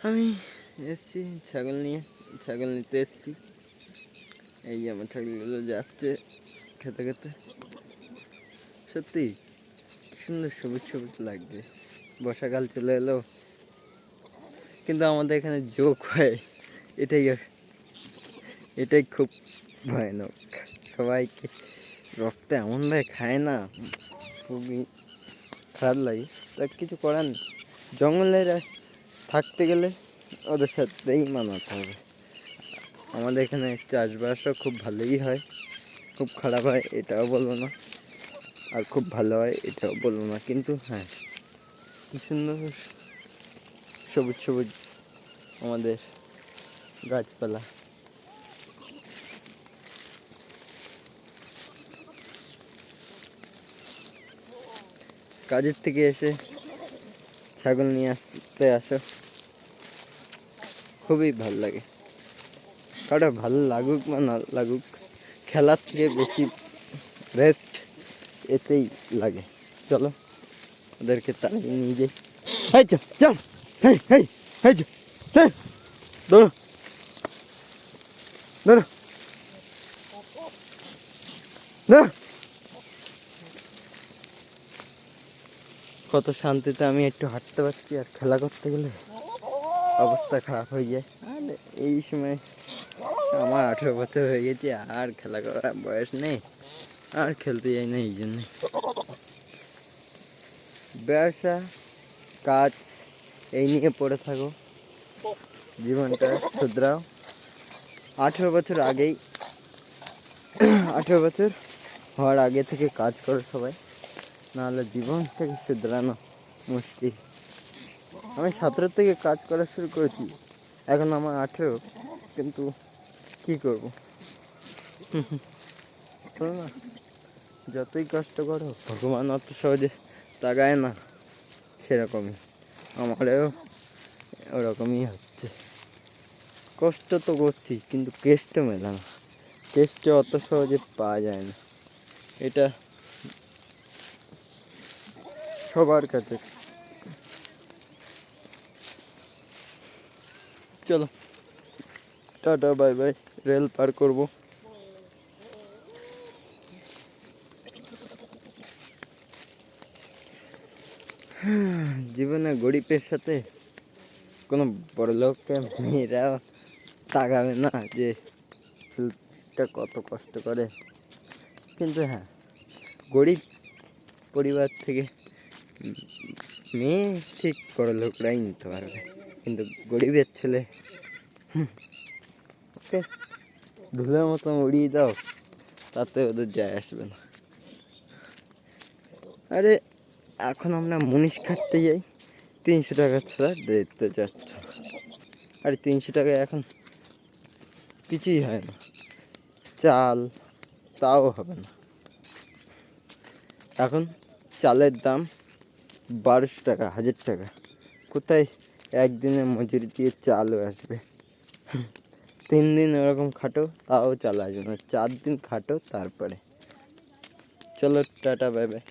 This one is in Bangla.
আমি এসছি ছাগল নিয়ে, ছাগল নিতে এসছি। এই আমার ছাগলগুলো যাচ্ছে খেতে খেতে। সত্যি সুন্দর সবুজ সবুজ লাগছে। বর্ষাকাল চলে এলো, কিন্তু আমাদের এখানে যোগ হয়, এটাই এটাই খুব ভয়ানক। সবাইকে রক্ত এমনভাবে খায় না, খুবই খারাপ লাগে। তা কিছু করার নেই, জঙ্গলের থাকতে গেলে ওদের সাথেই মানাতে হবে। আমাদের এখানে চাষবাসও খুব ভালোই হয়, খুব খারাপ হয় এটাও বলবো না, আর খুব ভালো হয় এটাও বলবো না। কিন্তু হ্যাঁ, কি সুন্দর সবুজ সবুজ আমাদের গাছপালা। কাজের থেকে এসে ছাগল নিয়ে আসতে আসো, খুবই ভালো লাগে। কারো ভালো লাগুক বা না লাগুক, খেলার থেকে বেশি রেস্ট এতেই লাগে। চলো ওদেরকে তাড়িয়ে নিয়ে যাই। এই চল চল, হেই হেই হেই চল, হেই দৌড়ো দৌড়ো দৌড়ো। কত শান্তিতে আমি একটু হাঁটতে পারছি, আর খেলা করতে গেলে অবস্থা খারাপ হয়ে যায়। আর এই সময় আমার 18 বছর হয়ে গেছে, আর খেলা করার বয়স নেই, আর খেলতে যাই না। এই জন্যে ব্যবসা কাজ এই নিয়ে পড়ে থাকো, জীবনটা শুধরাও। 18 বছর আগেই 18 বছর হওয়ার আগে থেকে কাজ করো সবাই, নাহলে জীবনটাকে শুধরানো মুশকিল। আমি 17 থেকে কাজ করা শুরু করেছি, এখন আমার 18, কিন্তু কি করবো না, যতই কষ্ট করো ভগবান অত সহজে তাকায় না। সেরকমই আমারও ওরকমই হচ্ছে, কষ্ট তো করছি কিন্তু কেষ্ট মেলে না, কেষ্ট অত সহজে পাওয়া যায় না, এটা সবার কাছে। চলো টাটা বাই বাই, রেল পার করবো। জীবনে গরিবের সাথে কোনো বড় লোককে মেয়েরা তাকাবে না যে ছেলেটা কত কষ্ট করে। কিন্তু হ্যাঁ, গরিব পরিবার থেকে মেয়ে ঠিক বড় লোকরাই নিতে পারবে, কিন্তু গরিবের ছেলে ওকে ধুলোর মতো উড়িয়ে দাও, তাতে ওদের যায় আসবে না। আরে এখন আমরা মুনিশ খাটতে যাই, 300 টাকা ছাড়া দিতে যাচ্ছ। আরে 300 টাকায় এখন কিছুই হয় না, চাল তাও হবে না। এখন চালের দাম 1200 টাকা, 1000 টাকা। কোথায় একদিনের মজুরি দিয়ে চালও আসবে? 3 দিন ওরকম খাটো তাও চাল আসবে না, 4 দিন খাটো তারপরে। চলো টাটা বাই বাই।